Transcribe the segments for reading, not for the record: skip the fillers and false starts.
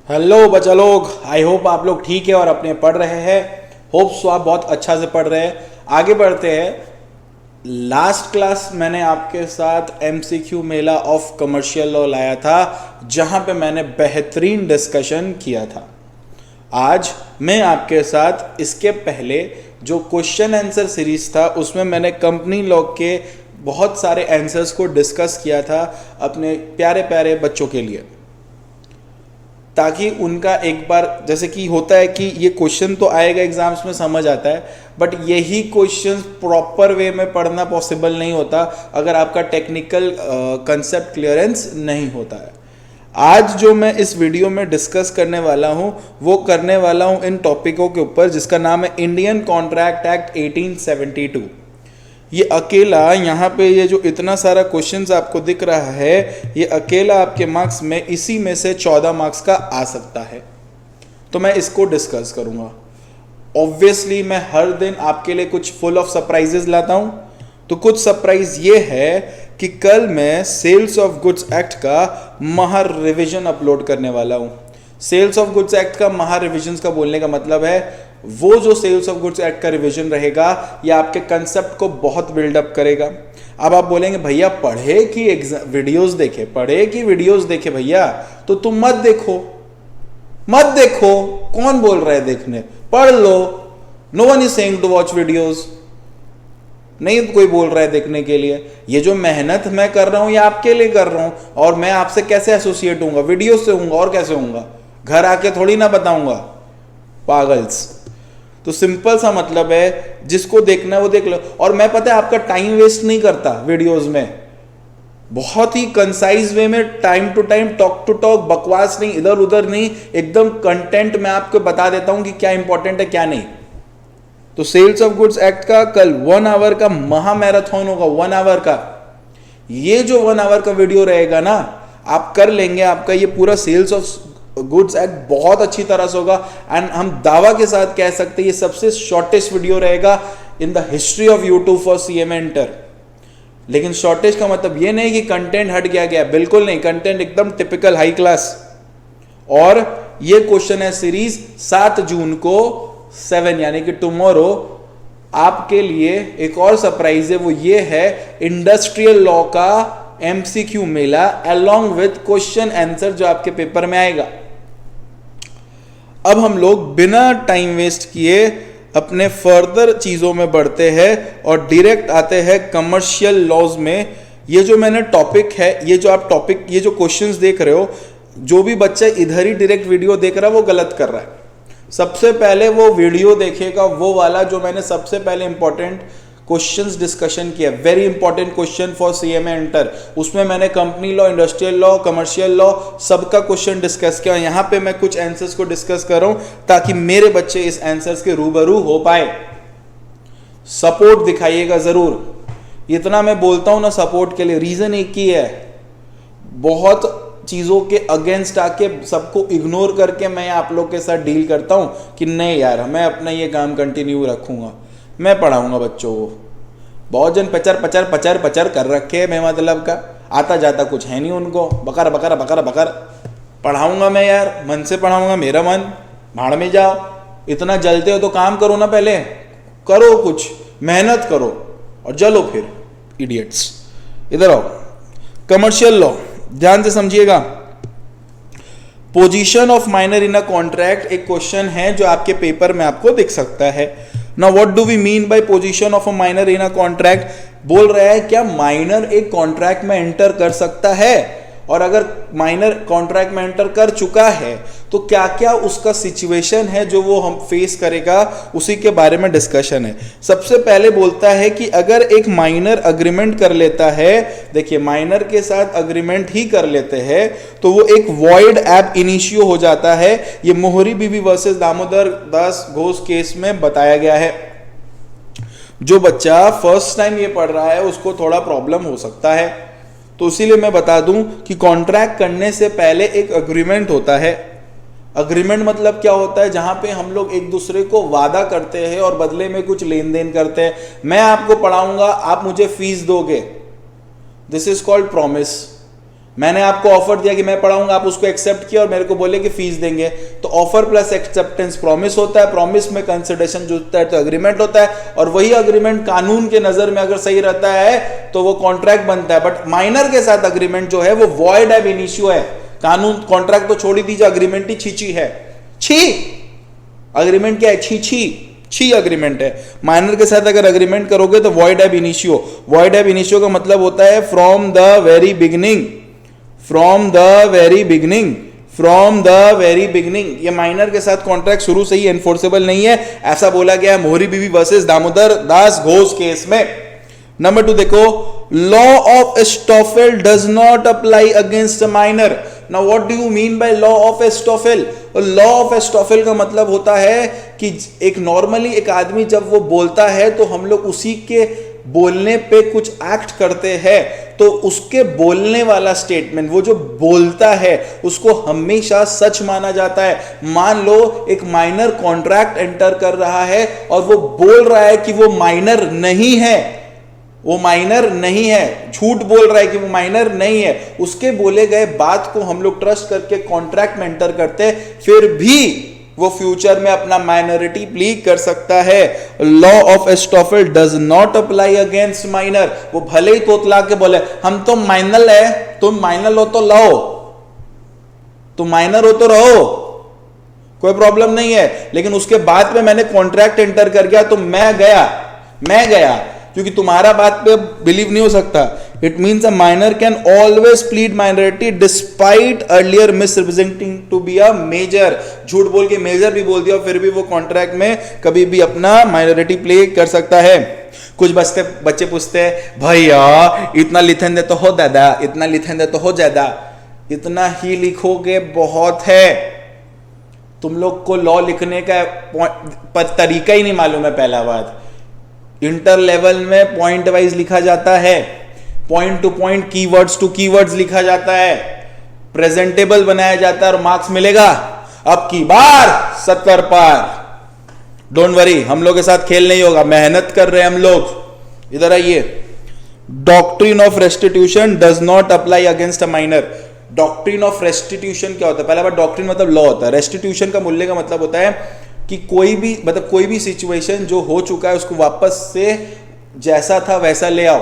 Hello बच्चा लोग, I hope आप लोग ठीक है और अपने पढ़ रहे हैं। होप सो आप बहुत अच्छा से पढ़ रहे हैं। आगे बढ़ते हैं। लास्ट क्लास मैंने आपके साथ MCQ Mela of commercial law लाया था, जहां पे मैंने बेहतरीन डिस्कशन किया था। आज मैं आपके साथ इसके पहले जो क्वेश्चन आंसर सीरीज था उसमें मैंने कंपनी लॉ के बहुत सारे आंसर्स को डिस्कस किया था अपने प्यारे प्यारे बच्चों के लिए, ताकि उनका एक बार जैसे कि होता है कि ये क्वेश्चन तो आएगा एग्जाम्स में, समझ आता है, बट यही क्वेश्चन प्रॉपर वे में पढ़ना पॉसिबल नहीं होता अगर आपका टेक्निकल कंसेप्ट क्लियरेंस नहीं होता है। आज जो मैं इस वीडियो में डिस्कस करने वाला हूँ वो करने वाला हूँ इन टॉपिकों के ऊपर, जिसका नाम है इंडियन कॉन्ट्रैक्ट एक्ट 1872। ये अकेला यहाँ पे ये जो इतना सारा क्वेश्चंस आपको दिख रहा है, ये अकेला आपके मार्क्स में इसी में से 14 मार्क्स का आ सकता है, तो मैं इसको डिस्कस करूँगा। ऑब्वियसली मैं हर दिन आपके लिए कुछ फुल ऑफ सरप्राइजेस लाता हूँ, तो कुछ सरप्राइज ये है कि कल मैं सेल्स ऑफ गुड्स एक्ट का महा रिविजन अपलोड करने वाला हूँ। सेल्स ऑफ गुड्स एक्ट का महा रिविजन का बोलने का मतलब है वो जो सेल्स ऑफ गुड्स एक्ट का रिवीजन रहेगा ये आपके कंसेप्ट को बहुत बिल्डअप करेगा। अब आप बोलेंगे भैया पढ़े कि वीडियोस देखे, पढ़े कि वीडियोस देखे भैया, तो तुम मत देखो, कौन बोल रहा है देखने, पढ़ लो। No one is saying to watch videos, नहीं कोई बोल रहा है देखने के लिए। ये जो मेहनत मैं कर रहा हूं ये आपके लिए कर रहा हूं, और मैं आपसे कैसे एसोसिएट होऊंगा, वीडियो से होऊंगा, और कैसे होऊंगा, घर आके थोड़ी ना बताऊंगा, पागल्स। तो सिंपल सा मतलब है, जिसको देखना है वो देख लो। और मैं पता है आपका टाइम वेस्ट नहीं करता वीडियोस में, बहुत ही कंसाइज वे में, time to time, talk to talk, बकवास नहीं, इधर उधर नहीं, एकदम कंटेंट मैं आपको बता देता हूं कि क्या इंपॉर्टेंट है क्या नहीं। तो सेल्स ऑफ गुड्स एक्ट का कल 1 आवर का महा मैराथन होगा, 1 आवर का। ये जो 1 आवर का वीडियो रहेगा ना, आप कर लेंगे, आपका ये पूरा सेल्स ऑफ गुड्स एक्ट बहुत अच्छी तरह से होगा। एंड हम दावा के साथ कह सकते हैं ये सबसे शॉर्टेस्ट वीडियो रहेगा in the history of YouTube for CMA inter. लेकिन शॉर्टेज का मतलब ये नहीं कि कंटेंट हट गया, बिल्कुल नहीं, कंटेंट एकदम टिपिकल हाई क्लास। और ये क्वेश्चन है सीरीज 7 जून को 7 यानी कि टुमारो आपके लिए एक और सरप्राइज है, वो ये है इंडस्ट्रियल लॉ का MCQ Mela along with question answer जो आपके पेपर में आएगा। अब हम लोग बिना टाइम वेस्ट किए अपने फर्दर चीजों में बढ़ते हैं और डायरेक्ट आते हैं कमर्शियल लॉज में। ये जो मैंने टॉपिक है, ये जो आप टॉपिक, ये जो क्वेश्चंस देख रहे हो, जो भी बच्चा इधर ही डायरेक्ट वीडियो देख रहा है वो गलत कर रहा है। सबसे पहले वो वीडियो देखेगा, वो वाला जो मैंने सबसे पहले इंपॉर्टेंट क्वेश्चंस डिस्कशन किया, very important question for CMA inter. उसमें मैंने company law, industrial law, commercial law सबका क्वेश्चन डिस्कस किया। यहाँ पे मैं कुछ आंसर्स को डिस्कस कर रहा हूं ताकि मेरे बच्चे इस आंसर्स के रूबरू हो पाए। सपोर्ट दिखाइएगा जरूर, इतना मैं बोलता हूं ना सपोर्ट के लिए, रीजन एक ही है, बहुत चीजों के अगेंस्ट आके सबको इग्नोर करके मैं आप लोग के साथ डील करता हूं कि नहीं यार मैं अपना ये काम कंटिन्यू रखूंगा, मैं पढ़ाऊंगा बच्चों को। बहुत जन पचर कर रखे हैं, मैं मतलब का आता जाता कुछ है नहीं उनको, बकर पढ़ाऊंगा मैं यार, मन से पढ़ाऊंगा, मेरा मन, भाड़ में जाओ। इतना जलते हो तो काम करो ना, पहले करो, कुछ मेहनत करो और जलो फिर, इडियट्स। इधर आओ, कमर्शियल लॉ ध्यान से समझिएगा। Position of minor in a contract एक क्वेश्चन है जो आपके पेपर में आपको दिख सकता है। Now what do we mean by position of a minor in a contract? बोल रहा है क्या माइनर एक कॉन्ट्रैक्ट में एंटर कर सकता है, और अगर माइनर कॉन्ट्रैक्ट में एंटर कर चुका है तो क्या क्या उसका सिचुएशन है जो वो हम फेस करेगा, उसी के बारे में डिस्कशन है। सबसे पहले बोलता है कि अगर एक माइनर अग्रीमेंट कर लेता है, देखिए माइनर के साथ अग्रीमेंट ही कर लेते हैं तो वो एक वॉइड एब इनिशियो हो जाता है। ये मोहरी बीबी वर्सेस दामोदर दास घोष केस में बताया गया है। जो बच्चा फर्स्ट टाइम ये पढ़ रहा है उसको थोड़ा प्रॉब्लम हो सकता है, तो इसीलिए मैं बता दूं कि कॉन्ट्रैक्ट करने से पहले एक अग्रीमेंट होता है। अग्रीमेंट मतलब क्या होता है, जहां पे हम लोग एक दूसरे को वादा करते हैं और बदले में कुछ लेन देन करते हैं। मैं आपको पढ़ाऊंगा, आप मुझे फीस दोगे, दिस इज कॉल्ड प्रॉमिस। मैंने आपको ऑफर दिया कि मैं पढ़ाऊंगा, आप उसको एक्सेप्ट किया और मेरे को बोले कि फीस देंगे, तो ऑफर प्लस एक्सेप्टेंस प्रॉमिस होता है, प्रॉमिस में कंसिडरेशन जुड़ता है तो एग्रीमेंट होता है, और वही एग्रीमेंट कानून के नजर में अगर सही रहता है तो वो कॉन्ट्रैक्ट बनता है। बट माइनर के साथ एग्रीमेंट जो है वो वॉइड एब इनिशियो है। कानून कॉन्ट्रैक्ट तो छोड़ ही दीजिए, एग्रीमेंट ही छी है, छी एग्रीमेंट क्या है, छी एग्रीमेंट है। माइनर के साथ अगर एग्रीमेंट करोगे तो वॉइड एब इनिशियो, वॉइड एब इनिशियो का मतलब होता है from the very beginning, from the very beginning, from the very beginning. ये माइनर के साथ कॉन्ट्रैक्ट शुरू से ही एनफोर्सेबल नहीं है, ऐसा बोला गया है मोहरी बीवी वर्सेस दामोदर दास घोष केस में। नंबर 2 देखो, law of estoppel does not apply against a minor. Now what do you mean by law of estoppel? Law of estoppel का मतलब होता है कि एक नॉर्मली एक आदमी जब वो बोलता है तो हम लोग उसी के बोलने पे कुछ एक्ट करते हैं, तो उसके बोलने वाला स्टेटमेंट, वो जो बोलता है उसको हमेशा सच माना जाता है। मान लो एक माइनर कॉन्ट्रैक्ट एंटर कर रहा है और वो बोल रहा है कि वो माइनर नहीं है, वो माइनर नहीं है, झूठ बोल रहा है कि वो माइनर नहीं है, उसके बोले गए बात को हम लोग ट्रस्ट करके कॉन्ट्रैक्ट में एंटर करते हैं, फिर भी वो फ्यूचर में अपना माइनॉरिटी प्ली कर सकता है। Law of estoppel does not apply against minor. वो भले ही तोतला के बोले हम तो माइनर है, तुम माइनर हो तो लो, तुम माइनर हो तो रहो, कोई प्रॉब्लम नहीं है, लेकिन उसके बाद में मैंने कॉन्ट्रैक्ट एंटर कर गया तो मैं गया, क्योंकि तुम्हारा बात पे बिलीव नहीं हो सकता। It means a minor can always plead minority despite earlier misrepresenting to be a major. झूठ बोल के मेजर भी बोल दिया और फिर भी वो कॉन्ट्रैक्ट में कभी भी अपना माइनॉरिटी प्ले कर सकता है। कुछ बच्चे पूछते हैं भैया इतना लिखन दे तो हो दादा, इतना लिखन दे तो हो ज्यादा, इतना ही लिखोगे बहुत है। तुम लोग को लॉ लिखने का तरीका ही नहीं मालूम है। पहला बात, इंटर लेवल में पॉइंट वाइज लिखा जाता है, point to point, keywords to keywords लिखा जाता है, प्रेजेंटेबल बनाया जाता है और मार्क्स मिलेगा अब की बार 70 पार। डोंट वरी, हम लोग के साथ खेल नहीं होगा, मेहनत कर रहे हैं हम लोग। इधर आइए, doctrine of restitution does not apply against a minor. Doctrine of restitution क्या होता है? पहला बार डॉक्ट्रिन मतलब लॉ होता है, रेस्टिट्यूशन का मूल्य का मतलब होता है कि कोई भी सिचुएशन जो हो चुका है उसको वापस से जैसा था वैसा ले आओ,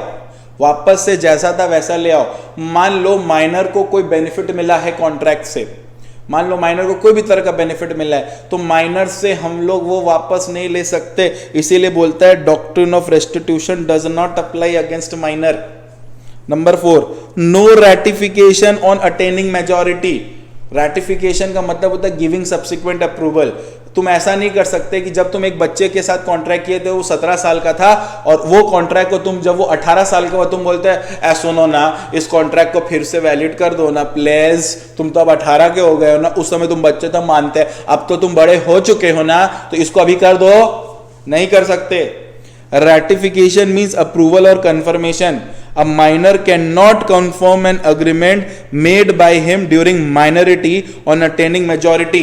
वापस से जैसा था वैसा ले आओ। मान लो माइनर को कोई बेनिफिट मिला है कॉन्ट्रैक्ट से, मान लो माइनर को कोई भी तरह का बेनिफिट मिला है, तो माइनर से हम लोग वो वापस नहीं ले सकते, इसीलिए बोलता है doctrine of restitution does not apply against minor. Number 4, no ratification on attaining majority. Ratification का मतलब होता है गिविंग सब्सिक्वेंट अप्रूवल। तुम ऐसा नहीं कर सकते कि जब तुम एक बच्चे के साथ कॉन्ट्रैक्ट किए थे वो 17 साल का था और वो कॉन्ट्रैक्ट को तुम जब वो 18 साल का हुआ तुम बोलते हैं सुनो ना इस कॉन्ट्रैक्ट को फिर से वैलिड कर दो ना प्लीज, तुम तो अब 18 के हो गए हो ना, उस समय तुम बच्चे तो मानते हैं, अब तो तुम बड़े हो चुके हो ना, तो इसको अभी कर दो। नहीं कर सकते। रैटिफिकेशन मीन्स अप्रूवल और confirmation. A minor cannot confirm an agreement made by him during minority on attaining majority.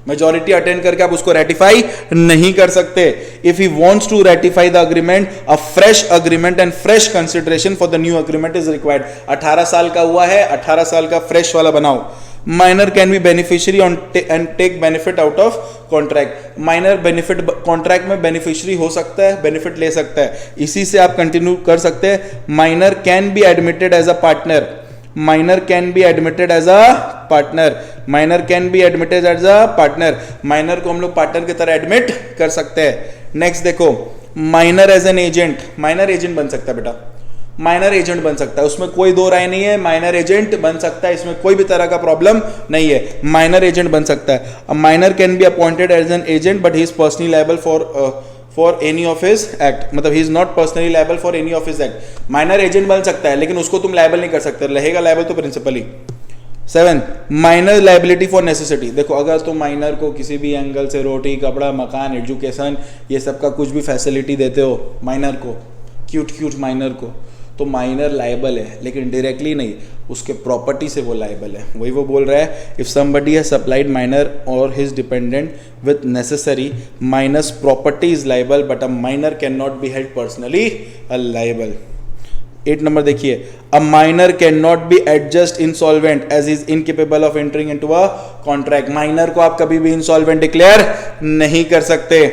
Majority attend करके आप उसको रेटिफाई नहीं कर सकते। If he wants to ratify the agreement, a fresh agreement and fresh consideration for the new agreement is required. 18 साल का हुआ है, 18 साल का फ्रेश वाला बनाओ। Minor can be beneficiary and take benefit out of contract. Minor benefit contract में beneficiary हो सकता है, बेनिफिट ले सकता है। इसी से आप कंटिन्यू कर सकते हैं। Minor can be admitted as a partner, minor can be admitted as a partner, minor can be admitted as a partner. Minor को हम लोग पार्टनर की तरह एडमिट कर सकते हैं। नेक्स्ट देखो, minor as an agent. Minor agent बन सकता है बेटा, माइनर एजेंट बन सकता है, उसमें कोई दो राय नहीं है। माइनर एजेंट बन सकता है, इसमें कोई भी तरह का प्रॉब्लम नहीं है। माइनर एजेंट बन सकता है। Minor can be appointed as an agent but he is personally liable for any of his act, मतलब he is not personally liable for any of his act. Minor agent बन सकता है लेकिन उसको तुम लायबल नहीं कर सकते, रहेगा लायबल तो principally. 7, minor liability for necessity. देखो अगर तुम माइनर को किसी भी एंगल से रोटी कपड़ा मकान एजुकेशन ये सब का कुछ भी फैसिलिटी देते हो माइनर को, क्यूट माइनर को, तो माइनर लायबल है, लेकिन डायरेक्टली नहीं, उसके प्रॉपर्टी से वो लायबल है। वही वो बोल रहा है, if somebody has supplied minor or his dependent with necessary minor's property is liable but a minor can not be held personally liable. 8 number देखिए, a minor can not be adjudged insolvent as is incapable of entering into a contract. Minor को आप कभी भी insolvent declare नहीं कर सकते।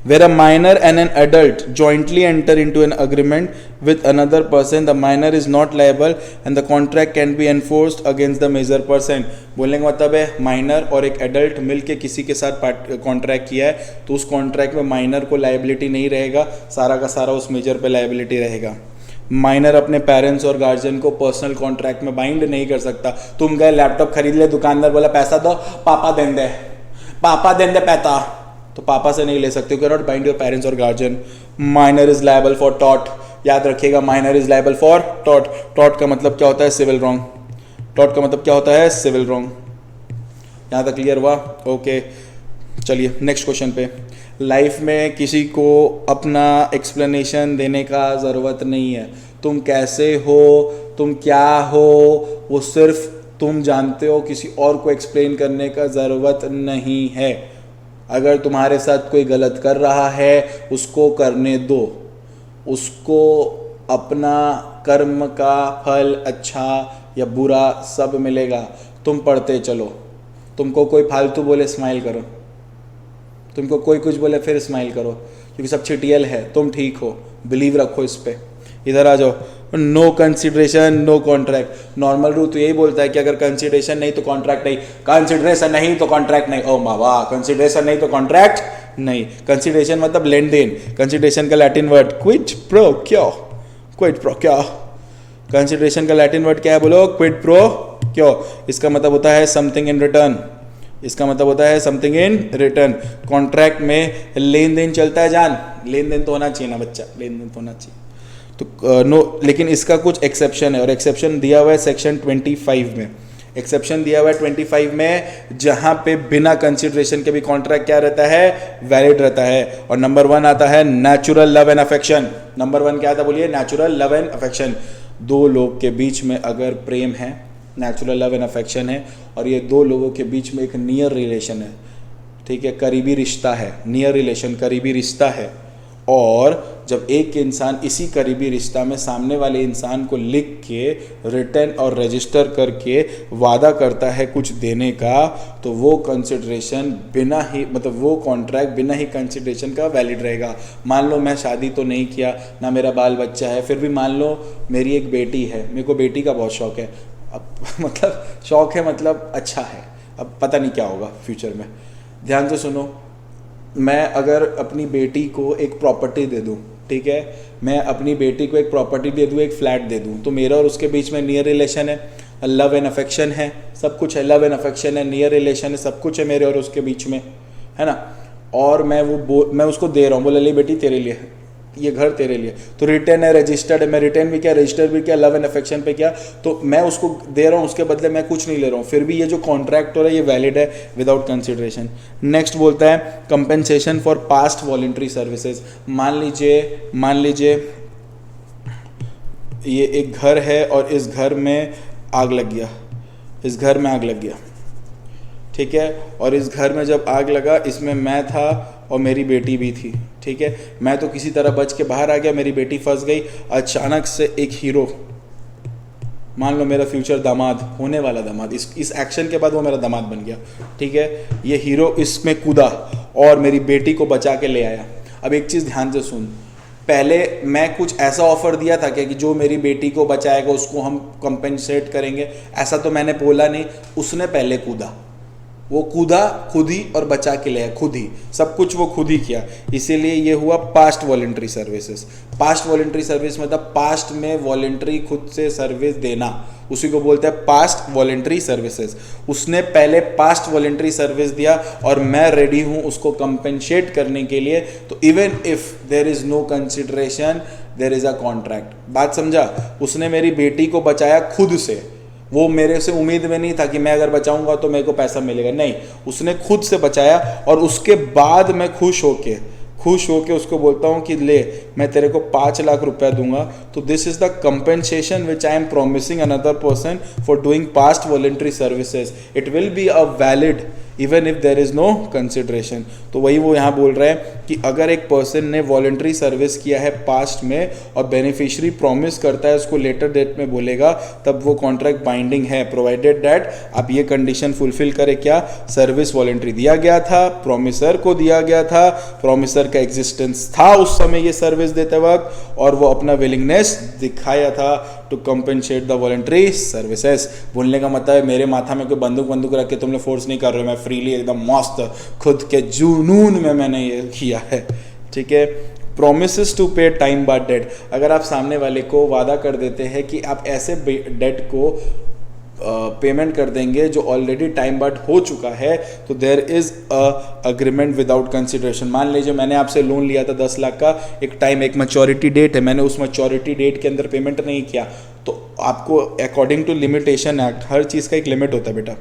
Where a minor and an adult jointly enter into an agreement with another person, the minor is not liable and the contract can be enforced against the major person। बोलने का मतलब है minor और एक adult मिलके किसी के साथ कॉन्ट्रैक्ट किया है तो उस कॉन्ट्रैक्ट में माइनर को लाइबिलिटी नहीं रहेगा, सारा का सारा उस मेजर पे लाइबिलिटी रहेगा। माइनर अपने पेरेंट्स और गार्जियन को पर्सनल कॉन्ट्रैक्ट में बाइंड नहीं कर सकता। तुम गए लैपटॉप खरीद ले, दुकानदार बोला पैसा दो, पापा दें दे पैसा, तो पापा से नहीं ले सकते, you can not bind your parents और guardian. Minor is liable for taught, याद रखिएगा, minor is liable for taught. Taught का मतलब क्या होता है? Civil wrong. टॉट का मतलब क्या होता है? Civil wrong. यहाँ तक क्लियर हुआ? ओके, चलिए नेक्स्ट क्वेश्चन पे। लाइफ में किसी को अपना एक्सप्लेनेशन देने का ज़रूरत नहीं है। तुम कैसे हो, तुम क्या हो, वो सिर्फ तुम जानते हो, किसी और को एक्सप्लेन करने का ज़रूरत नहीं है। अगर तुम्हारे साथ कोई गलत कर रहा है उसको करने दो, उसको अपना कर्म का फल अच्छा या बुरा सब मिलेगा। तुम पढ़ते चलो, तुमको कोई फालतू बोले स्माइल करो, तुमको कोई कुछ बोले फिर स्माइल करो, क्योंकि सब चिटियल है, तुम ठीक हो, बिलीव रखो इस पे। इधर आ जाओ, no consideration no contract. Normal rule तो यही बोलता है कि अगर कंसिडरेशन नहीं तो कॉन्ट्रैक्ट नहीं, कंसिडरेशन नहीं तो कॉन्ट्रैक्ट नहीं। ओ मावा, कंसिडरेशन नहीं तो कॉन्ट्रैक्ट नहीं। कंसिडरेशन मतलब लेन देन। कंसिडरेशन का लैटिन वर्ड क्विड प्रो क्यो, क्विड प्रो क्यो। कंसिडरेशन का लैटिन वर्ड क्या है? बोलो, क्विड प्रो क्यो। इसका मतलब होता है समथिंग इन रिटर्न, इसका मतलब होता है समथिंग इन रिटर्न। कॉन्ट्रैक्ट में लेन देन चलता है जान, लेन देन तो होना चाहिए ना बच्चा, लेन देन तो होना चाहिए। तो नो, लेकिन इसका कुछ एक्सेप्शन है, और एक्सेप्शन दिया हुआ है सेक्शन 25 में। एक्सेप्शन दिया हुआ है 25 में, जहां पे बिना कंसिडरेशन के भी कॉन्ट्रैक्ट क्या रहता है? वैलिड रहता है। और नंबर 1 आता है natural love and affection. Number 1 क्या आता है? बोलिए, नेचुरल लव एंड अफेक्शन। दो लोग के बीच में अगर प्रेम है, नेचुरल लव एंड अफेक्शन है, और ये दो लोगों के बीच में एक नियर रिलेशन है, ठीक है, करीबी रिश्ता है, नियर रिलेशन, करीबी रिश्ता है। और जब एक इंसान इसी करीबी रिश्ता में सामने वाले इंसान को लिख के रिटर्न और रजिस्टर करके वादा करता है कुछ देने का, तो वो कंसिडरेशन बिना ही, मतलब वो कॉन्ट्रैक्ट बिना ही कंसिडरेशन का वैलिड रहेगा। मान लो मैं शादी तो नहीं किया, ना मेरा बाल बच्चा है, फिर भी मान लो मेरी एक बेटी है, मेरे को बेटी का बहुत शौक है। अब मतलब शौक है, मतलब अच्छा है, अब पता नहीं क्या होगा फ्यूचर में। ध्यान से सुनो, मैं अगर अपनी बेटी को एक प्रॉपर्टी दे दूं, ठीक है, मैं अपनी बेटी को एक प्रॉपर्टी दे दूं, एक फ्लैट दे दूं, तो मेरा और उसके बीच में नियर रिलेशन है, लव एंड अफेक्शन है, सब कुछ है, लव एंड अफेक्शन है, नियर रिलेशन है, सब कुछ है मेरे और उसके बीच में, है ना। और मैं उसको दे रहा हूँ, बोले ले बेटी तेरे लिए, ये घर तेरे लिए, तो रिटर्न है, रजिस्टर्ड है, मैं रिटर्न भी किया, रजिस्टर भी किया, लव एंड अफेक्शन पे किया, तो मैं उसको दे रहा हूँ, उसके बदले मैं कुछ नहीं ले रहा हूँ, फिर भी ये जो कॉन्ट्रैक्ट हो रहा है ये वैलिड है विदाउट कंसिडरेशन। नेक्स्ट बोलता है compensation for past voluntary services. मान लीजिए ये एक घर है और इस घर में आग लग गया, ठीक है, और इस घर में जब आग लगा, इसमें मैं था और मेरी बेटी भी थी, ठीक है। मैं तो किसी तरह बच के बाहर आ गया, मेरी बेटी फंस गई। अचानक से एक हीरो, मान लो मेरा फ्यूचर दामाद, होने वाला दामाद, इस एक्शन के बाद वो मेरा दामाद बन गया, ठीक है। ये हीरो इसमें कूदा और मेरी बेटी को बचा के ले आया। अब एक चीज़ ध्यान से सुन, पहले मैं कुछ ऐसा ऑफर दिया था कि जो मेरी बेटी को बचाएगा उसको हम कंपेंसेट करेंगे, ऐसा तो मैंने बोला नहीं। उसने पहले कूदा, वो कूदा खुद ही और बचा के ले आया खुद ही, सब कुछ वो खुद ही किया, इसीलिए ये हुआ past voluntary services. Past voluntary service मतलब पास्ट में वॉलंटरी खुद से सर्विस देना, उसी को बोलते हैं पास्ट वॉलंटरी सर्विसेज। उसने पहले पास्ट वॉलंटरी सर्विस दिया और मैं रेडी हूँ उसको कंपेंसेट करने के लिए, तो even if there is no consideration there is a contract. बात समझा? उसने मेरी बेटी को बचाया खुद से, वो मेरे से उम्मीद में नहीं था कि मैं अगर बचाऊंगा तो मेरे को पैसा मिलेगा, नहीं, उसने खुद से बचाया। और उसके बाद मैं खुश होके उसको बोलता हूँ कि ले मैं तेरे को 5 लाख रुपया दूंगा, तो this is the compensation which I am promising another person for doing past voluntary services. It will be a valid even if there is no consideration. तो वही वो यहाँ बोल रहा है कि अगर एक पर्सन ने वॉलंटरी सर्विस किया है पास्ट में और बेनिफिशियरी प्रॉमिस करता है उसको लेटर डेट में बोलेगा, तब वो कॉन्ट्रैक्ट बाइंडिंग है, प्रोवाइडेड दैट आप ये कंडीशन फुलफिल करें। क्या? सर्विस वॉलंटरी दिया गया था, प्रॉमिसर को दिया गया था, प्रॉमिसर का एग्जिस्टेंस था उस समय ये सर्विस देते वक्त, और वो अपना विलिंगनेस दिखाया था to compensate the voluntary services. बोलने का मतलब है मेरे माथा में कोई बंदूक रख के तुम लोग फोर्स नहीं कर रहे हो, मैं फ्रीली एकदम मस्त खुद के जुनून में मैंने ये किया है, ठीक है। प्रोमिस टू पे टाइम बार्ड डेट, अगर आप सामने वाले को वादा कर देते हैं कि आप ऐसे डेट को पेमेंट कर देंगे जो ऑलरेडी टाइम बार्ड हो चुका है, तो there is agreement without consideration. मान लीजिए मैंने आपसे लोन लिया था 10 लाख का, एक मैच्योरिटी डेट है, मैंने उस मैच्योरिटी डेट के अंदर पेमेंट नहीं किया, तो आपको अकॉर्डिंग टू लिमिटेशन एक्ट, हर चीज़ का एक लिमिट होता है बेटा,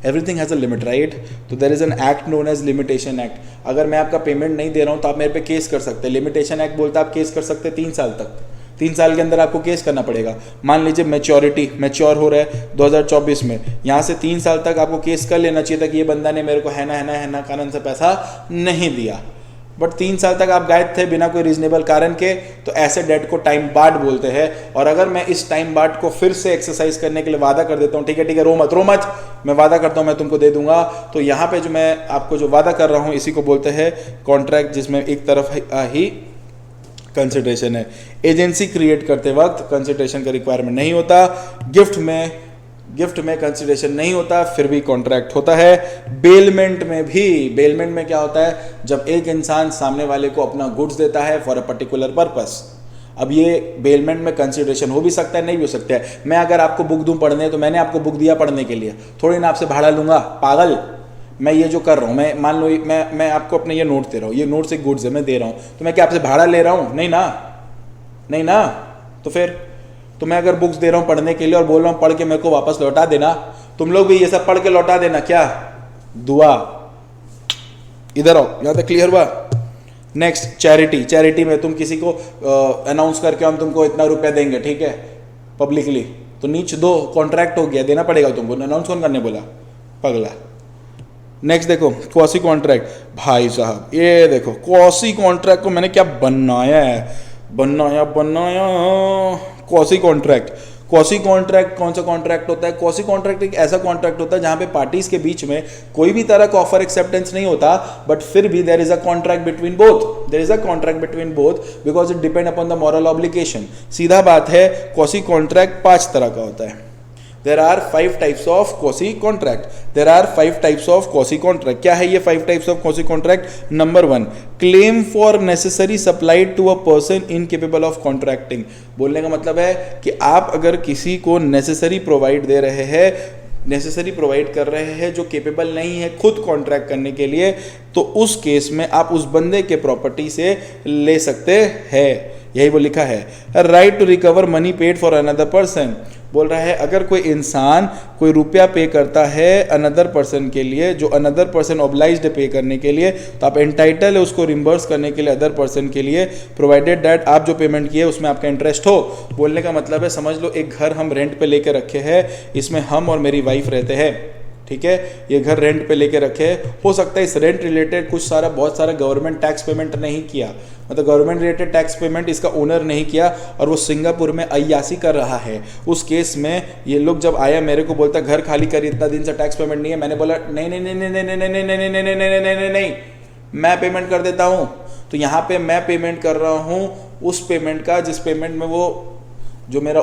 everything has a limit, right. तो there is an act known as limitation act. अगर मैं आपका पेमेंट नहीं दे रहा हूँ तो आप मेरे पे केस कर सकते हैं। लिमिटेशन एक्ट बोलता है आप केस कर सकते हैं 3 साल तक, 3 साल के अंदर आपको केस करना पड़ेगा। मान लीजिए मैच्योर हो रहा है 2024 में, यहाँ से 3 साल तक आपको केस कर लेना चाहिए था कि ये बंदा ने मेरे को है ना कारण से पैसा नहीं दिया, बट 3 साल तक आप गायब थे बिना कोई रीजनेबल कारण के, तो ऐसे डेट को टाइम बार्ड बोलते हैं। और अगर मैं इस टाइम बार्ड को फिर से एक्सरसाइज करने के लिए वादा कर देता हूँ, ठीक है रो मत, मैं वादा करता हूँ मैं तुमको दे दूंगा, तो यहाँ पे जो मैं आपको जो वादा कर रहा हूँ इसी को बोलते हैं कॉन्ट्रैक्ट, जिसमें एक तरफ ही कंसिडरेशन है। एजेंसी क्रिएट करते वक्त कंसिडरेशन का रिक्वायरमेंट नहीं होता, गिफ्ट में कंसिडरेशन नहीं होता, फिर भी कॉन्ट्रैक्ट होता है। बेलमेंट में क्या होता है? जब एक इंसान सामने वाले को अपना गुड्स देता है फॉर अ पर्टिकुलर पर्पस। अब ये बेलमेंट में कंसिडरेशन हो भी सकता है, नहीं भी हो सकता है। मैं अगर आपको बुक दूं पढ़ने, तो मैंने आपको बुक दिया पढ़ने के लिए, थोड़ी ना आपसे भाड़ा लूंगा, पागल। मैं ये जो कर रहा हूँ, मैं मान लो मैं आपको अपने ये नोट दे रहा हूँ, ये नोट से गुड्स है मैं दे रहा हूँ, तो मैं क्या आपसे भाड़ा ले रहा हूँ? नहीं ना। तो फिर तो मैं अगर बुक्स दे रहा हूँ पढ़ने के लिए और बोल रहा हूँ पढ़ के मेरे को वापस लौटा देना, तुम लोग भी ये सब पढ़ के लौटा देना, क्या दुआ। इधर आओ, यहाँ तक क्लियर हुआ? नेक्स्ट, चैरिटी में तुम किसी को अनाउंस करके हम तुमको इतना रुपया देंगे, ठीक है, पब्लिकली, तो नीच दो, कॉन्ट्रैक्ट हो गया, देना पड़ेगा तुमको। अनाउंस कौन करने बोला? पगला। नेक्स्ट देखो, क्वासी कॉन्ट्रैक्ट। भाई साहब ये देखो, क्वासी कॉन्ट्रैक्ट को मैंने क्या बनाया क्वासी कॉन्ट्रैक्ट कौन सा कॉन्ट्रैक्ट होता है? क्वासी कॉन्ट्रैक्ट एक ऐसा कॉन्ट्रैक्ट होता है जहां पे पार्टीज के बीच में कोई भी तरह का ऑफर एक्सेप्टेंस नहीं होता, बट फिर भी there is a contract between both because it depend upon the moral obligation. सीधा बात है, क्वासी कॉन्ट्रैक्ट 5 तरह का होता है। There are 5 types of quasi contract. क्या है ये 5 types of quasi contract? Number 1, claim for necessary supplied to a person incapable of contracting. बोलने का मतलब है कि आप अगर किसी को necessary provide कर रहे हैं जो केपेबल नहीं है खुद कॉन्ट्रैक्ट करने के लिए, तो उस केस में आप उस बंदे के प्रॉपर्टी से ले सकते हैं। यही वो लिखा है, right to recover money paid for another person. बोल रहा है अगर कोई इंसान कोई रुपया पे करता है अनदर पर्सन के लिए, जो अनदर पर्सन ऑब्लाइज्ड है पे करने के लिए, तो आप एंटाइटल है उसको रिम्बर्स करने के लिए अदर पर्सन के लिए, प्रोवाइडेड दैट आप जो पेमेंट किए उसमें आपका इंटरेस्ट हो। बोलने का मतलब है, समझ लो एक घर हम रेंट पे लेके रखे हैं, इसमें हम और मेरी वाइफ रहते हैं, ठीक है। ये घर रेंट पे लेके रखे, हो सकता है इस रेंट रिलेटेड बहुत सारा गवर्नमेंट टैक्स पेमेंट नहीं किया, मतलब गवर्नमेंट रिलेटेड टैक्स पेमेंट इसका ओनर नहीं किया, और वो सिंगापुर में अय्यासी कर रहा है। उस केस में ये लोग जब आया मेरे को बोलता घर खाली कर, इतना दिन से टैक्स पेमेंट नहीं है। मैंने बोला नहीं, मैं पेमेंट कर देता हूँ। तो यहाँ पे मैं पेमेंट कर रहा हूँ उस पेमेंट का जिस पेमेंट में वो जो मेरा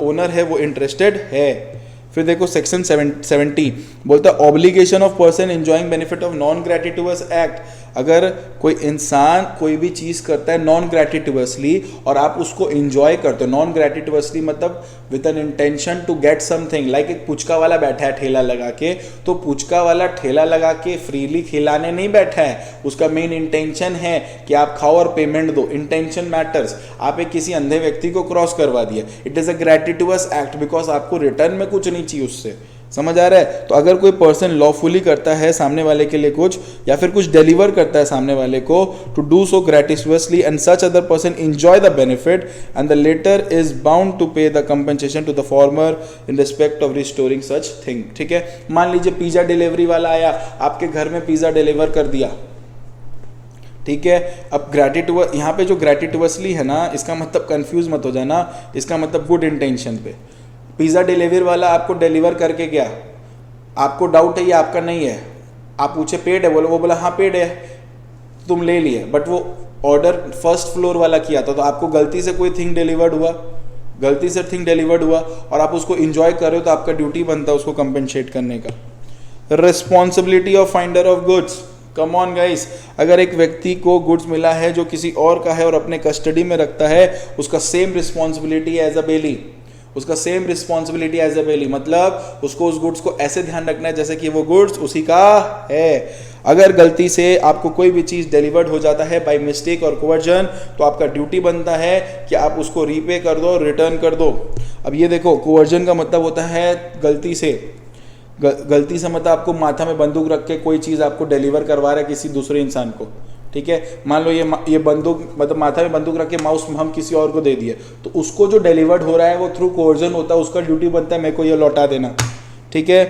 ओनर है वो इंटरेस्टेड है। फिर देखो सेक्शन 70 बोलता है obligation of person enjoying benefit of non gratuitous act. अगर कोई इंसान कोई भी चीज़ करता है नॉन ग्रेटिट्यूअसली और आप उसको एंजॉय करते हो, नॉन ग्रेटिट्यूअसली मतलब with an intention to get something, like एक पुचका वाला बैठा है ठेला लगा के, तो पुचका वाला ठेला लगा के फ्रीली खिलाने नहीं बैठा है, उसका मेन इंटेंशन है कि आप खाओ और पेमेंट दो। Intention matters. आप एक किसी अंधे व्यक्ति को क्रॉस करवा दिया, it is a gratuitous act because आपको रिटर्न में कुछ नहीं चाहिए उससे, समझ आ रहा है? तो अगर कोई पर्सन लॉफुली करता है सामने वाले के लिए कुछ, या फिर कुछ डिलीवर करता है सामने वाले को, to do so gratuitously and such other person enjoy the benefit and the latter is bound to pay the compensation to the former in respect of restoring such thing. ठीक है, मान लीजिए पिज्जा डिलीवरी वाला आया, आपके घर में pizza deliver कर दिया, ठीक है। अब ग्रेटिट्यूअस, यहाँ पे जो ग्रेटिट्यूअसली है ना, इसका मतलब कंफ्यूज मत हो जाना, इसका मतलब गुड इंटेंशन पे। पिज़्ज़ा डिलीवरी वाला आपको डिलीवर करके गया, आपको डाउट है ये आपका नहीं है, आप पूछे पेड है, बोलो, वो बोला हाँ पेड है, तुम ले लिए, बट वो ऑर्डर फर्स्ट फ्लोर वाला किया था, तो आपको गलती से कोई थिंग डिलीवर्ड हुआ, गलती से थिंग डिलीवर्ड हुआ और आप उसको इंजॉय कर रहे हो, तो आपका ड्यूटी बनता है उसको कंपेंसेट करने का। Responsibility of finder of goods, come on guys, अगर एक व्यक्ति को गुड्स मिला है जो किसी और का है और अपने कस्टडी में रखता है, उसका सेम रिस्पॉन्सिबिलिटी एज अ बेली, उसका सेम रिस्पॉन्सिबिलिटी एज अ बेली, मतलब उसको उस गुड्स को ऐसे ध्यान रखना है जैसे कि वो गुड्स उसी का है। अगर गलती से आपको कोई भी चीज़ डिलीवर्ड हो जाता है बाय मिस्टेक और कोवर्जन, तो आपका ड्यूटी बनता है कि आप उसको रीपे कर दो, रिटर्न कर दो। अब ये देखो, कोवर्जन का मतलब होता है गलती से, गलती से मतलब आपको माथा में बंदूक रख के कोई चीज़ आपको डिलीवर करवा रहा है किसी दूसरे इंसान को, ठीक है। मान लो ये बंदूक, मतलब माथा में बंदूक रख के माउस हम किसी और को दे दिए, तो उसको जो डिलीवर्ड हो रहा है वो थ्रू कोवर्जन होता है, उसका ड्यूटी बनता है मेरे को ये लौटा देना, ठीक है।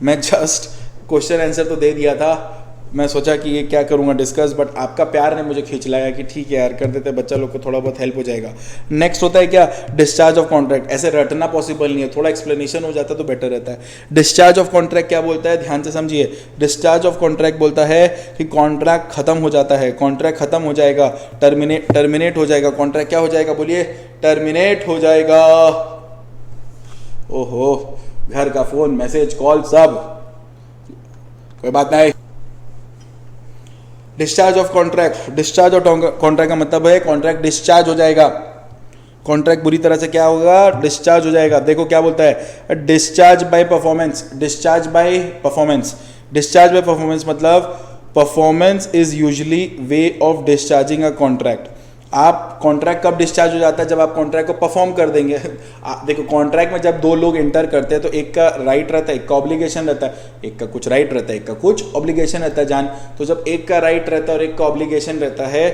मैं जस्ट क्वेश्चन आंसर तो दे दिया था, मैं सोचा कि ये क्या करूँगा डिस्कस, बट आपका प्यार ने मुझे खींच लाया कि ठीक है यार कर देते, बच्चा लोग को थोड़ा बहुत हेल्प हो जाएगा। नेक्स्ट होता है क्या, डिस्चार्ज ऑफ कॉन्ट्रैक्ट। ऐसे रटना पॉसिबल नहीं है, थोड़ा एक्सप्लेनेशन हो जाता तो बेटर रहता है। डिस्चार्ज ऑफ कॉन्ट्रैक्ट क्या बोलता है, ध्यान से समझिए। डिस्चार्ज ऑफ कॉन्ट्रैक्ट बोलता है कि कॉन्ट्रैक्ट खत्म हो जाता है, कॉन्ट्रैक्ट खत्म हो जाएगा, टर्मिनेट हो जाएगा। कॉन्ट्रैक्ट क्या हो जाएगा, बोलिए, टर्मिनेट हो जाएगा। ओहो, घर का फोन, मैसेज, कॉल, सब, कोई बात नहीं। Discharge of contract, discharge of contract का मतलब है कॉन्ट्रैक्ट डिस्चार्ज हो जाएगा, कॉन्ट्रैक्ट बुरी तरह से क्या होगा, डिस्चार्ज हो जाएगा। देखो क्या बोलता है, discharge by performance, discharge by performance. Discharge by performance मतलब performance is usually way of discharging a contract. आप कॉन्ट्रैक्ट कब डिस्चार्ज हो जाता है, जब आप कॉन्ट्रैक्ट को परफॉर्म कर देंगे। देखो कॉन्ट्रैक्ट में जब दो लोग एंटर करते हैं तो एक का राइट रहता है, एक का ऑब्लिगेशन रहता है, एक का कुछ राइट रहता है, एक का कुछ ऑब्लिगेशन रहता है जान। तो जब एक का राइट रहता है और एक का ऑब्लिगेशन रहता है,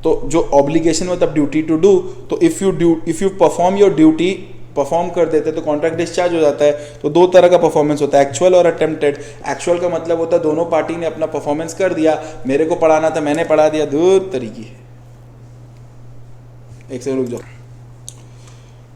तो जो ऑब्लिगेशन मतलब ड्यूटी टू डू, तो if you perform your duty, perform कर देते तो कॉन्ट्रैक्ट डिस्चार्ज हो जाता है। तो दो तरह का परफॉर्मेंस होता है, एक्चुअल और अटेम्प्टेड। एक्चुअल का मतलब होता है दोनों पार्टी ने अपना परफॉर्मेंस कर दिया, मेरे को पढ़ाना था मैंने पढ़ा दिया, दूर तरीके। एक से रुक जाओ।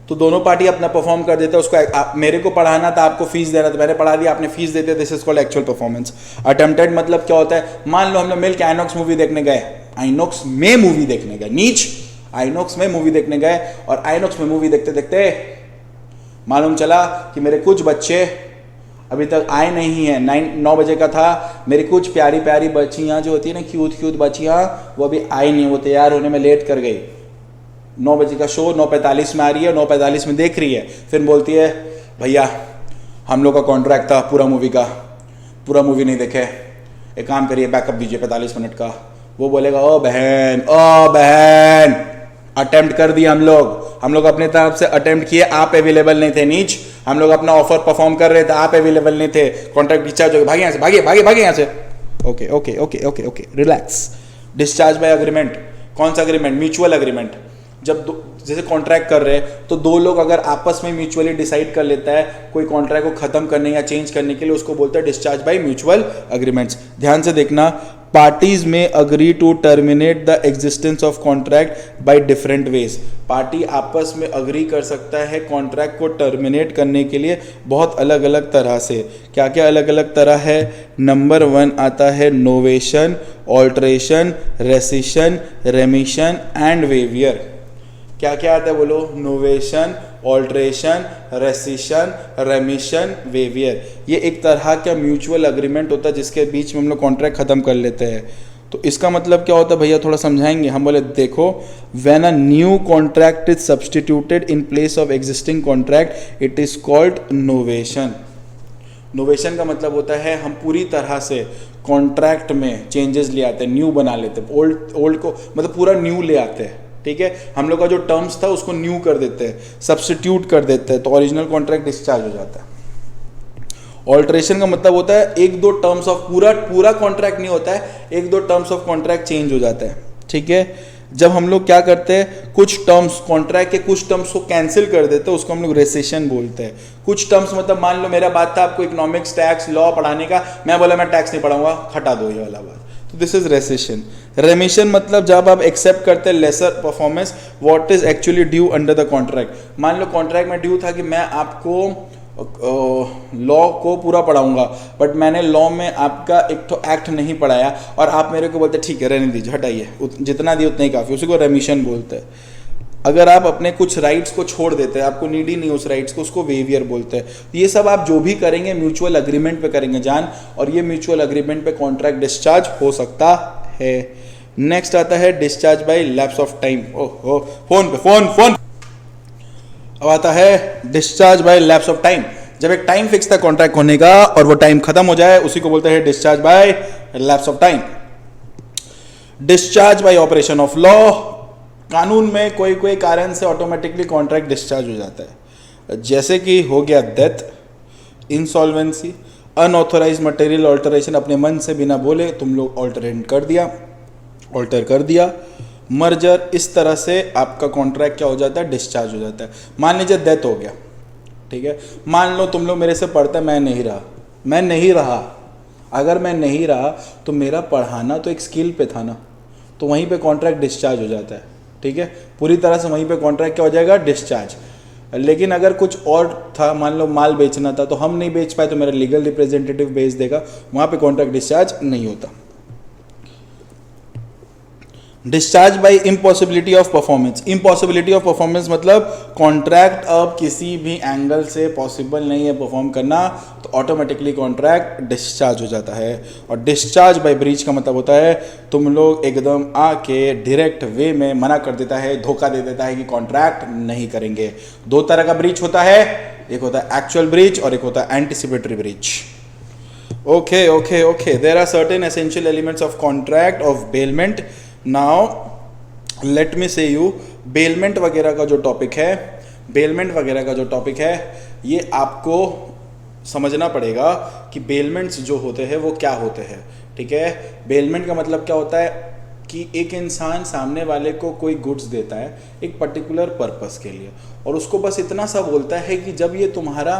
तो दोनों पार्टी अपना परफॉर्म कर देते हैं, उसको मेरे को पढ़ाना था, आपको फीस देना था, मैंने पढ़ा दिया, आपने फीस देते, this is called actual performance. Attempted मतलब क्या होता है, मान लो हम लोग मिलकर आइनॉक्स मूवी देखने गए, आइनॉक्स में मूवी देखने गए, नीच आइनॉक्स में मूवी देखने गए, और आइनॉक्स में मूवी देखते देखते मालूम चला कि मेरे कुछ बच्चे अभी तक आए नहीं हैं, 9 बजे का था, मेरी कुछ प्यारी प्यारी बच्चियाँ जो होती है ना, क्यूट क्यूट बच्चियाँ, वो अभी आई नहीं, वो तैयार होने में लेट कर गई। 9 बजे का शो 9:45 में आ रही है, 9:45 में देख रही है, फिर बोलती है भैया हम लोग का कॉन्ट्रैक्ट था पूरा मूवी का, पूरा मूवी नहीं देखे, एक काम करिए बैकअप दीजिए 45 मिनट का। वो बोलेगा ओ बहन अटेम्प्ट कर दिया हम लोग अपने तरफ से अटेम्प्ट किए, आप अवेलेबल नहीं थे, नीच हम लोग अपना ऑफर परफॉर्म कर रहे थे, आप अवेलेबल नहीं थे, कॉन्ट्रैक्ट डिस्चार्ज हो गया, भागे यहाँ से, भागे यहाँ से। Okay okay okay okay okay, relax. Discharge by agreement, कौन सा एग्रीमेंट, म्यूचुअल एग्रीमेंट। जब जैसे कॉन्ट्रैक्ट कर रहे हैं तो दो लोग अगर आपस में म्यूचुअली डिसाइड कर लेता है कोई कॉन्ट्रैक्ट को खत्म करने या चेंज करने के लिए, उसको बोलता है डिस्चार्ज बाय म्यूचुअल एग्रीमेंट्स। ध्यान से देखना, पार्टीज में agree to terminate the existence of contract by different ways. Party आपस में अग्री कर सकता है कॉन्ट्रैक्ट को टर्मिनेट करने के लिए बहुत अलग अलग तरह से। क्या क्या अलग अलग तरह है, नंबर 1 आता है novation, alteration, rescission, रेमिशन and waiver. क्या क्या आता है बोलो, नोवेशन, ऑल्ट्रेशन, रेसिशन, रेमिशन, वेवियर। ये एक तरह का म्यूचुअल एग्रीमेंट होता है जिसके बीच में हम लोग कॉन्ट्रैक्ट खत्म कर लेते हैं। तो इसका मतलब क्या होता है भैया, थोड़ा समझाएंगे। हम बोले देखो, when a new contract is substituted in place of existing contract, it is called novation. Novation का मतलब होता है हम पूरी तरह से कॉन्ट्रैक्ट में चेंजेस ले आते हैं, न्यू बना लेते हैं, ओल्ड को मतलब पूरा न्यू ले आते हैं, ठीक है, हम लोग का जो टर्म्स था उसको न्यू कर देते हैं, सब्स्टिट्यूट कर देते हैं, तो ओरिजिनल कॉन्ट्रैक्ट डिस्चार्ज हो जाता है। ऑल्ट्रेशन का मतलब होता है एक दो टर्म्स ऑफ पूरा कॉन्ट्रैक्ट नहीं होता है, एक दो टर्म्स ऑफ कॉन्ट्रैक्ट चेंज हो जाता है। ठीक है, जब हम लोग क्या करते हैं, कुछ टर्म्स कॉन्ट्रैक्ट के कुछ टर्म्स को कैंसिल कर देते हैं, उसको हम लोग रेसेशन बोलते हैं। कुछ टर्म्स मतलब मान लो मेरा बात था आपको इकोनॉमिक्स टैक्स लॉ पढ़ाने का, मैं बोला मैं टैक्स नहीं पढ़ाऊंगा, हटा दो ये वाला बात, तो दिस इज रेसेशन। रेमिशन मतलब जब आप एक्सेप्ट करते हैं lesser performance what is actually due under the contract. मान लो कॉन्ट्रैक्ट में ड्यू था कि मैं आपको लॉ को पूरा पढ़ाऊंगा, बट मैंने लॉ में आपका एक तो एक्ट नहीं पढ़ाया और आप मेरे को बोलते ठीक है रहने दीजिए, हटाइए, जितना दिए उतना ही काफ़ी, उसी को रेमिशन बोलते हैं। अगर आप अपने कुछ राइट्स को छोड़ देते हैं, आपको नीड ही नहीं उस राइट्स को, उसको वेवियर बोलते हैं। ये सब आप जो भी करेंगे म्यूचुअल अग्रीमेंट पे करेंगे जान, और ये म्यूचुअल अग्रीमेंट पे कॉन्ट्रैक्ट डिस्चार्ज हो सकता है। नेक्स्ट आता है discharge bye lapse of time. ओहो, फोन अब आता है discharge bye lapse of time. जब एक टाइम फिक्स था कॉन्ट्रैक्ट होने का और वो टाइम खत्म हो जाए, उसी को बोलते हैं discharge by lapse of time. Discharge by operation of law, कानून में कोई कारण से ऑटोमेटिकली कॉन्ट्रैक्ट डिस्चार्ज हो जाता है, जैसे कि हो गया death, insolvency, unauthorise material alteration, अपने मन से बिना बोले तुम लोग ऑल्टर कर दिया, मर्जर, इस तरह से आपका कॉन्ट्रैक्ट क्या हो जाता है, डिस्चार्ज हो जाता है। मान लीजिए डेथ हो गया, ठीक है, मान लो तुम लोग मेरे से पढ़ते, मैं नहीं रहा, अगर मैं नहीं रहा तो मेरा पढ़ाना तो एक स्किल पे था ना, तो वहीं पे कॉन्ट्रैक्ट डिस्चार्ज हो जाता है। ठीक है, पूरी तरह से वहीं पे कॉन्ट्रैक्ट क्या हो जाएगा, डिस्चार्ज। लेकिन अगर कुछ और था, मान लो माल बेचना था, तो हम नहीं बेच पाए तो मेरा लीगल रिप्रेजेंटेटिव बेच देगा, वहाँ पे कॉन्ट्रैक्ट डिस्चार्ज नहीं होता। Discharge by impossibility of performance. Impossibility of performance मतलब कॉन्ट्रैक्ट अब किसी भी एंगल से पॉसिबल नहीं है परफॉर्म करना, तो ऑटोमेटिकली कॉन्ट्रैक्ट डिस्चार्ज हो जाता है। और डिस्चार्ज बाय ब्रीच का मतलब होता है तुम लोग एकदम आके डायरेक्ट वे में मना कर देता है, धोखा दे देता है कि कॉन्ट्रैक्ट नहीं करेंगे। दो तरह का ब्रीच होता है, एक होता है एक्चुअल ब्रीच और एक होता है anticipatory breach. Okay, there are certain essential elements of contract of bailment. Now let me say you, bailment वगैरह का जो टॉपिक है, ये आपको समझना पड़ेगा कि बेलमेंट्स जो होते हैं वो क्या होते हैं। ठीक है, बेलमेंट का मतलब क्या होता है कि एक इंसान सामने वाले को कोई गुड्स देता है एक पर्टिकुलर पर्पस के लिए, और उसको बस इतना सा बोलता है कि जब ये तुम्हारा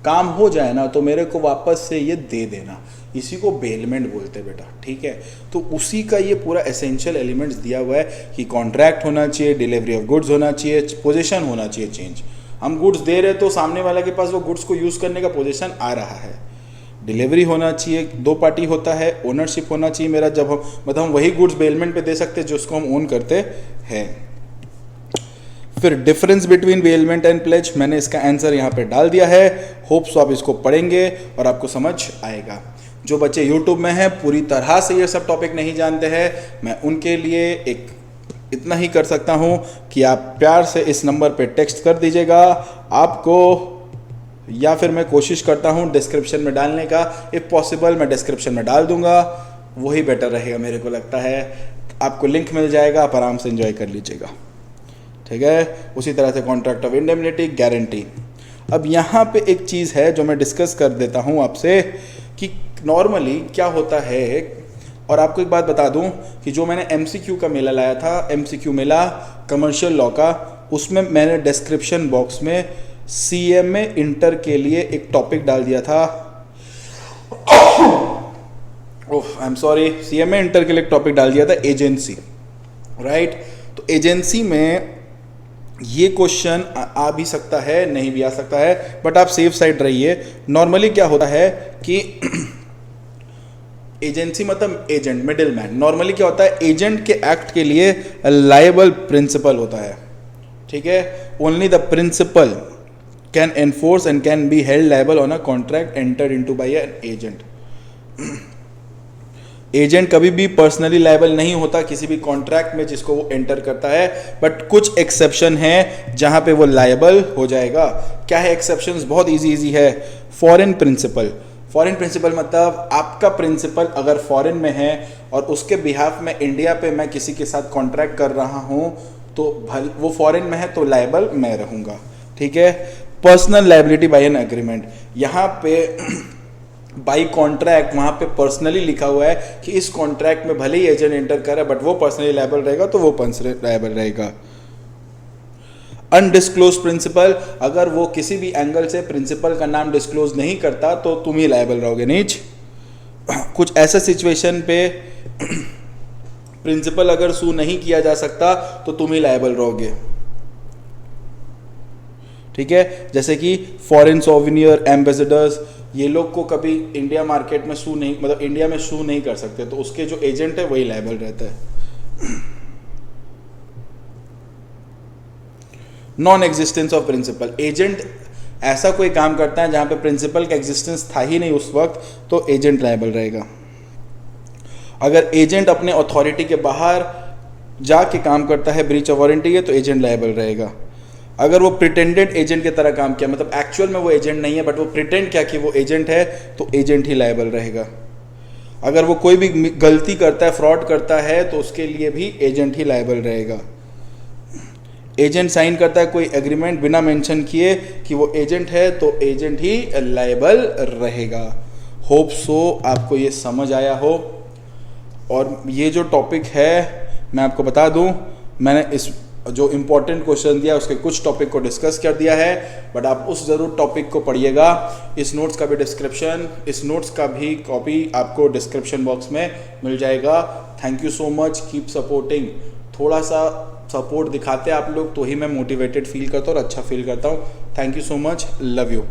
काम हो जाए ना तो मेरे को वापस से ये दे देना, इसी को बेलमेंट बोलते हैं बेटा। ठीक है, तो उसी का ये पूरा एसेंशियल एलिमेंट्स दिया हुआ है कि कॉन्ट्रैक्ट होना चाहिए, डिलीवरी ऑफ गुड्स होना चाहिए, पोजीशन होना चाहिए चेंज। हम गुड्स दे रहे तो सामने वाले के पास वो गुड्स को यूज़ करने का पोजीशन आ रहा है, डिलीवरी होना चाहिए, दो पार्टी होता है, ओनरशिप होना चाहिए मेरा, जब हम मतलब हम वही गुड्स बेलमेंट पे दे सकते हैं जिसको हम ओन करते हैं। फिर difference between bailment and pledge, मैंने इसका आंसर यहाँ पे डाल दिया है, होप्स आप इसको पढ़ेंगे और आपको समझ आएगा। जो बच्चे यूट्यूब में हैं पूरी तरह से ये सब टॉपिक नहीं जानते हैं, मैं उनके लिए एक इतना ही कर सकता हूँ कि आप प्यार से इस नंबर पे टेक्स्ट कर दीजिएगा आपको, या फिर मैं कोशिश करता हूँ डिस्क्रिप्शन में डालने का, इफ़ पॉसिबल मैं डिस्क्रिप्शन में डाल दूंगा, वही बेटर रहेगा मेरे को लगता है। आपको लिंक मिल जाएगा, आप आराम से एंजॉय कर लीजिएगा। ठीक है, उसी तरह से कॉन्ट्रैक्ट ऑफ इंडेमनिटी, गारंटी। अब यहाँ पे एक चीज़ है जो मैं डिस्कस कर देता हूँ आपसे कि नॉर्मली क्या होता है, और आपको एक बात बता दूं कि जो मैंने MCQ का मेला लाया था, MCQ मेला कमर्शियल लॉ का, उसमें मैंने डिस्क्रिप्शन बॉक्स में CMA इंटर के लिए एक टॉपिक डाल दिया था। I am sorry, CMA inter के लिए एक टॉपिक डाल दिया था एजेंसी, राइट। तो एजेंसी में ये क्वेश्चन आ भी सकता है, नहीं भी आ सकता है, बट आप सेफ साइड रहिए। नॉर्मली क्या होता है कि एजेंसी मतलब एजेंट, मिडिल मैन। नॉर्मली क्या होता है, एजेंट के एक्ट के लिए लायबल प्रिंसिपल होता है। ठीक है, only the principal can enforce and can be held liable on a contract entered into by an agent. Agent कभी भी पर्सनली लायबल नहीं होता किसी भी कॉन्ट्रैक्ट में जिसको वो एंटर करता है, बट कुछ एक्सेप्शन है जहां पे वो लायबल हो जाएगा। क्या है एक्सेप्शंस? बहुत इजी है। फॉरेन प्रिंसिपल, फॉरेन प्रिंसिपल मतलब आपका प्रिंसिपल अगर फॉरेन में है और उसके बिहाफ में इंडिया पे मैं किसी के साथ कॉन्ट्रैक्ट कर रहा हूँ, तो वो फॉरेन में है तो लायबल मैं रहूँगा, ठीक है। Personal liability by an agreement, यहाँ पे बाई कॉन्ट्रैक्ट वहाँ पे पर्सनली लिखा हुआ है कि इस कॉन्ट्रैक्ट में भले ही एजेंट एंटर करे बट वो पर्सनली लायबल रहेगा, तो वो पर्सनली लायबल रहेगा। अनडिस्क्लोज प्रिंसिपल, अगर वो किसी भी एंगल से प्रिंसिपल का नाम डिस्क्लोज नहीं करता तो तुम ही लायबल रहोगे। नीच कुछ ऐसा सिचुएशन पे प्रिंसिपल अगर सू नहीं किया जा सकता तो तुम ही लायबल रहोगे, ठीक है। जैसे कि फॉरेन सोविनियर एम्बेसडर्स, ये लोग को कभी इंडिया मार्केट में सू नहीं, मतलब इंडिया में सू नहीं कर सकते, तो उसके जो एजेंट है वही लायबल रहता है। Non existence of principal, agent ऐसा कोई काम करता है जहां पे प्रिंसिपल का एग्जिस्टेंस था ही नहीं उस वक्त, तो एजेंट लायबल रहेगा। अगर एजेंट अपने अथॉरिटी के बाहर जाके काम करता है, ब्रीच ऑफ वारंटी है, तो एजेंट लायबल रहेगा। अगर वो प्रिटेंडेड एजेंट की तरह काम किया, मतलब एक्चुअल में वो एजेंट नहीं है बट वो प्रिटेंड किया कि वो एजेंट है, तो एजेंट ही लायबल रहेगा। अगर वो कोई भी गलती करता है, फ्रॉड करता है, तो उसके लिए भी एजेंट ही लायबल रहेगा। एजेंट साइन करता है कोई एग्रीमेंट बिना मेंशन किए कि वो एजेंट है, तो एजेंट ही लायबल रहेगा। होप सो आपको ये समझ आया हो। और ये जो टॉपिक है मैं आपको बता दूं, मैंने इस जो इम्पोर्टेंट क्वेश्चन दिया उसके कुछ टॉपिक को डिस्कस कर दिया है, बट आप उस ज़रूर टॉपिक को पढ़िएगा। इस नोट्स का भी इस नोट्स का भी कॉपी आपको डिस्क्रिप्शन बॉक्स में मिल जाएगा। Thank you so much, keep supporting. थोड़ा सा सपोर्ट दिखाते आप लोग तो ही मैं मोटिवेटेड फील करता हूँ और अच्छा फील करता हूँ। Thank you so much, love you.